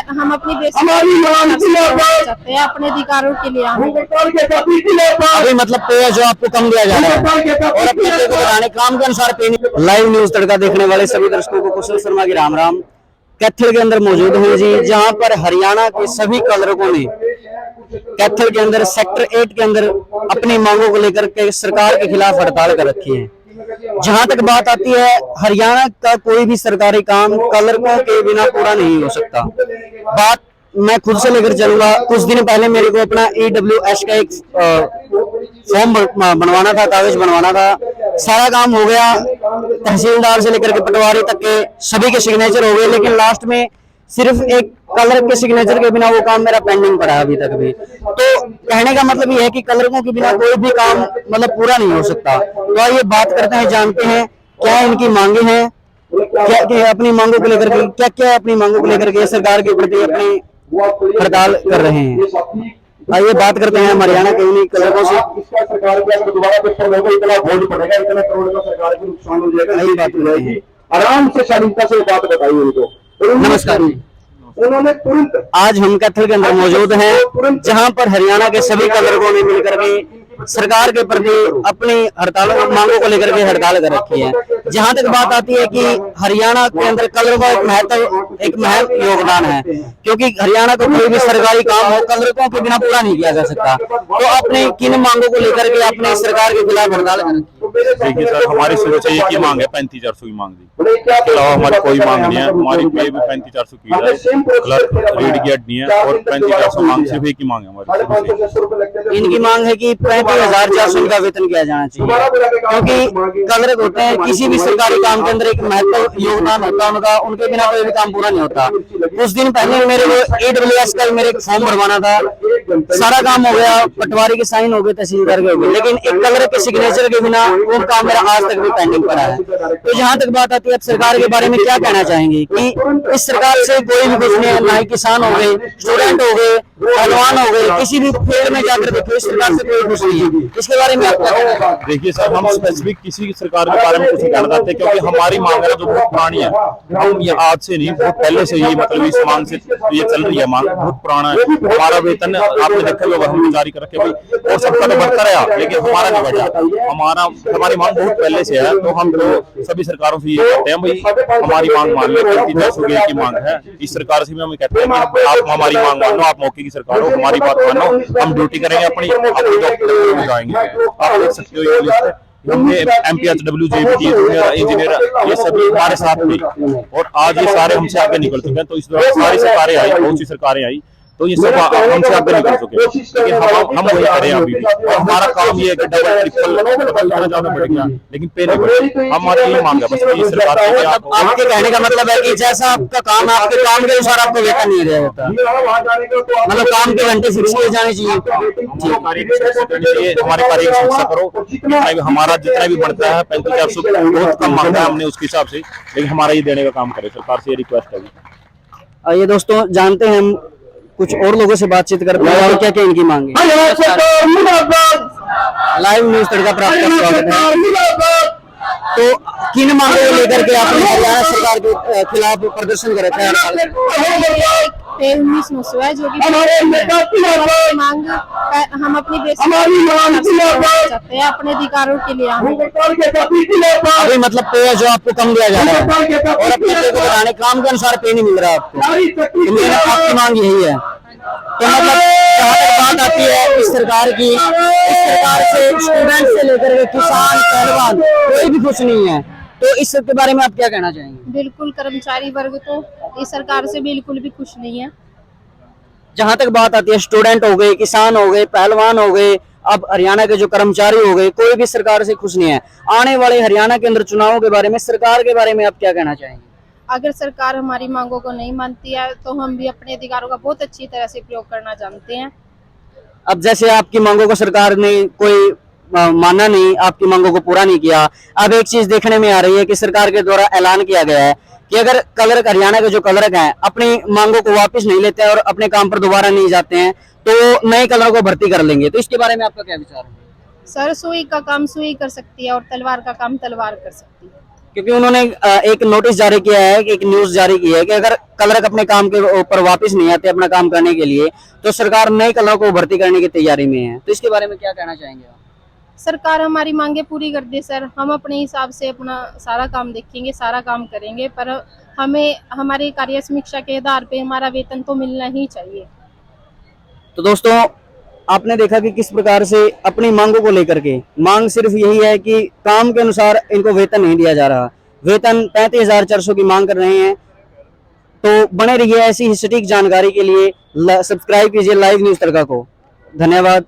हम अपनी सकते हैं अपने अधिकारों के लिए। अभी मतलब पे जो आपको कम दिया जा रहा है और अपने पे को बढ़ाने काम के अनुसार पे नहीं। लाइव न्यूज तड़का देखने वाले सभी दर्शकों को कुशल शर्मा की राम राम। कैथल के अंदर मौजूद हूँ जी, जहाँ पर हरियाणा के सभी कलरकों ने कैथल के अंदर सेक्टर 8 के अंदर अपनी मांगों को लेकर के सरकार के खिलाफ हड़ताल कर रखी है। जहां तक बात आती है, हरियाणा का कोई भी सरकारी काम कलरकों के बिना पूरा नहीं हो सकता। बात मैं खुद से लेकर चलूंगा। कुछ दिन पहले मेरे को अपना EWS का एक फॉर्म बनवाना था, कागज बनवाना था। सारा काम हो गया, तहसीलदार से लेकर के पटवारी तक के सभी के सिग्नेचर हो गए, लेकिन लास्ट में सिर्फ एक कलर के सिग्नेचर के बिना वो काम मेरा पेंडिंग पड़ा है अभी तक भी। तो कहने का मतलब ये है कि कलरकों के बिना कोई भी काम मतलब पूरा नहीं हो सकता। तो आइए बात करते हैं, जानते हैं क्या इनकी मांगे हैं, क्या अपनी मांगों को लेकर के क्या अपनी मांगों को लेकर के सरकार के प्रति अपनी हड़ताल कर रहे हैं। आइए बात करते हैं हरियाणा के उन्हीं कलरकों से। सरकार को दोबारा पेपर होगा, इतना वोट पड़ेगा, इतना करोड़ का सरकार को नुकसान हो जाएगा। यही बात हो जाएगी। आराम से शालीनता से बात बताइए उनको। नमस्कार जी। उन्होंने तुरंत आज हम कैथल के अंदर मौजूद हैं, जहां पर हरियाणा के सभी कलरकों ने मिलकर के सरकार के प्रति अपनी हड़ताल मांगों को लेकर के हड़ताल कर रखी है। जहां तक बात आती है कि हरियाणा के अंदर कलरकों एक महत्व योगदान है, क्योंकि हरियाणा को कोई भी सरकारी काम हो कलरकों के बिना पूरा नहीं किया जा सकता। तो अपने किन मांगों को लेकर के अपने सरकार के खिलाफ हड़ताल कर रखी है? देखिए सर, हमारी शुरू से एक ही मांग है, 35,400 की मांग दी। इसके अलावा हमारी कोई मांग नहीं है। हमारी पे भी 35,400 की है, रीड गेट नहीं है और 35,400 मांग सिर्फ एक ही मांग है हमारी। इनकी मांग है कि 35,400 का वेतन किया जाना चाहिए, क्योंकि कलरक होते हैं किसी भी सरकारी काम के अंदर एक महत्व योगदान होता है उनका, उनके बिना कोई भी काम पूरा नहीं होता। कुछ दिन पहले मेरे को EWS का मेरे फॉर्म भरवाना था, सारा काम हो गया, पटवारी के साइन हो गए, तहसीलदार के हो गए, लेकिन एक कलर के सिग्नेचर के बिना वो काम मेरा आज तक भी पेंडिंग पड़ा है। तो जहां तक बात आती है सरकार के बारे में क्या कहना चाहेंगे कि इस सरकार से कोई भी कुछ नहीं है, ना ही किसान हो गए, स्टूडेंट हो गए, पहलवान हो गए, किसी भी फील्ड में जाकर देखो इस सरकार से कोई कुछ नहीं है। इसके बारे में आप क्या कहना चाहेंगे? देखिए सर, हम स्पेसिफिक किसी सरकार के बारे में कुछ नहीं कहना चाहते, क्योंकि हमारी मांग है जो बहुत पुरानी है। हम ये आज से नहीं, बहुत पहले से ये मतलब इस मांग से ये चल रही है, मांग बहुत पुराना है। हमारा वेतन आपने देखा होगा, हम जारी कर रखे भाई, और सबका तो बढ़ता रहा, लेकिन हमारा नहीं बढ़ा। हमारी मांग बहुत पहले से है। तो हम तो सभी सरकारों से ये कहते हैं भाई हमारी मांग मान लो, 35,400 की मांग है। इस सरकार से भी हम कहते हैं कि आप हमारी मांग मानो, आप मौके की सरकार हो, हमारी बात मानो, हम ड्यूटी करेंगे अपनी जॉब जाएंगे। आप देख सकते हो ये लिस्ट है, हमने MPHW, JBT इंजीनियर ये सभी हमारे साथ थे, और आज ये सारे हमसे आगे निकल चुके हैं। तो इस दौरान सारी सरकारें आई, बहुत सी सरकारें आई, तो ये सब हमसे आगे निकल चुके हैं, लेकिन हम वही करें अभी भी। और हमारा काम ये है कि डबल ट्रिपल जाना पड़ेगा, लेकिन पे नहीं पड़ेगा। हमारी ये मांग है बस ये सरकार से। आपके कहने का मतलब है कि जैसा आपका काम है, आपके काम के अनुसार आपको वेतन नहीं दिया जाता, मतलब काम के घंटे फिक्स किए जाने चाहिए। हमारे कार्य की शिक्षा करो, हमारा जितना भी बढ़ता है 35,400 बहुत कम मांगा है हमने उसके हिसाब से, लेकिन हमारा ये देने का काम करे, सरकार से ये रिक्वेस्ट है। ये दोस्तों जानते हैं हम कुछ और लोगों से बातचीत करते हैं और क्या क्या इनकी मांग है। लाइव न्यूज तड़का प्राप्त का स्वागत है। तो किन मांगों को लेकर के आपने हरियाणा सरकार के खिलाफ प्रदर्शन कर रखा है? 1900 है जो कि मांग हम अपनी सकते हैं अपने अधिकारों के लिए। अभी मतलब पे जो आपको कम दिया जा रहा है और अपने पे को बढ़ाने काम के अनुसार पे नहीं मिल रहा आपको, तो आपकी मांग यही है। तो मतलब जहाँ तक बात आती है इस सरकार की, इस सरकार से स्टूडेंट से लेकर के किसान, पहलवान कोई भी खुश नहीं है। तो इस सब के बारे में आप क्या कहना चाहेंगे? बिल्कुल, कर्मचारी वर्ग तो इस सरकार से बिल्कुल भी खुश नहीं है। जहां तक बात आती है स्टूडेंट हो गए, किसान हो गए, पहलवान हो गए, अब हरियाणा के जो कर्मचारी हो गए, कोई भी सरकार से खुश नहीं है। आने वाले हरियाणा के अंदर चुनावों के बारे में, सरकार के बारे में आप क्या कहना चाहेंगे? अगर सरकार हमारी मांगों को नहीं मानती है तो हम भी अपने अधिकारों का बहुत अच्छी तरह से प्रयोग करना जानते हैं। अब जैसे आपकी मांगों को सरकार ने कोई माना नहीं, आपकी मांगों को पूरा नहीं किया। अब एक चीज देखने में आ रही है कि सरकार के द्वारा ऐलान किया गया है कि अगर कलरक, हरियाणा के जो कलरक हैं, अपनी मांगों को वापस नहीं लेते हैं और अपने काम पर दोबारा नहीं जाते हैं, तो नए कलर को भर्ती कर लेंगे। तो इसके बारे में आपका क्या विचार है? सर, सुई का काम सुई कर सकती है और तलवार का काम तलवार कर सकती है। क्योंकि उन्होंने एक नोटिस जारी किया है, एक न्यूज जारी की है कि अगर क्लर्क अपने काम के ऊपर वापस नहीं आते अपना काम करने के लिए, तो सरकार नए क्लर्क को भर्ती करने की तैयारी में है। तो इसके बारे में क्या कहना चाहेंगे आप? सरकार हमारी मांगे पूरी कर दे सर, हम अपने हिसाब से अपना सारा काम देखेंगे, सारा काम करेंगे, पर हमें हमारी कार्य समीक्षा के आधार पे हमारा वेतन तो मिलना ही चाहिए। तो दोस्तों आपने देखा कि किस प्रकार से अपनी मांगों को लेकर के, मांग सिर्फ यही है कि काम के अनुसार इनको वेतन नहीं दिया जा रहा, वेतन 35,400 की मांग कर रहे हैं। तो बने रहिए ऐसी ही सटीक जानकारी के लिए, सब्सक्राइब कीजिए लाइव न्यूज तड़का को। धन्यवाद।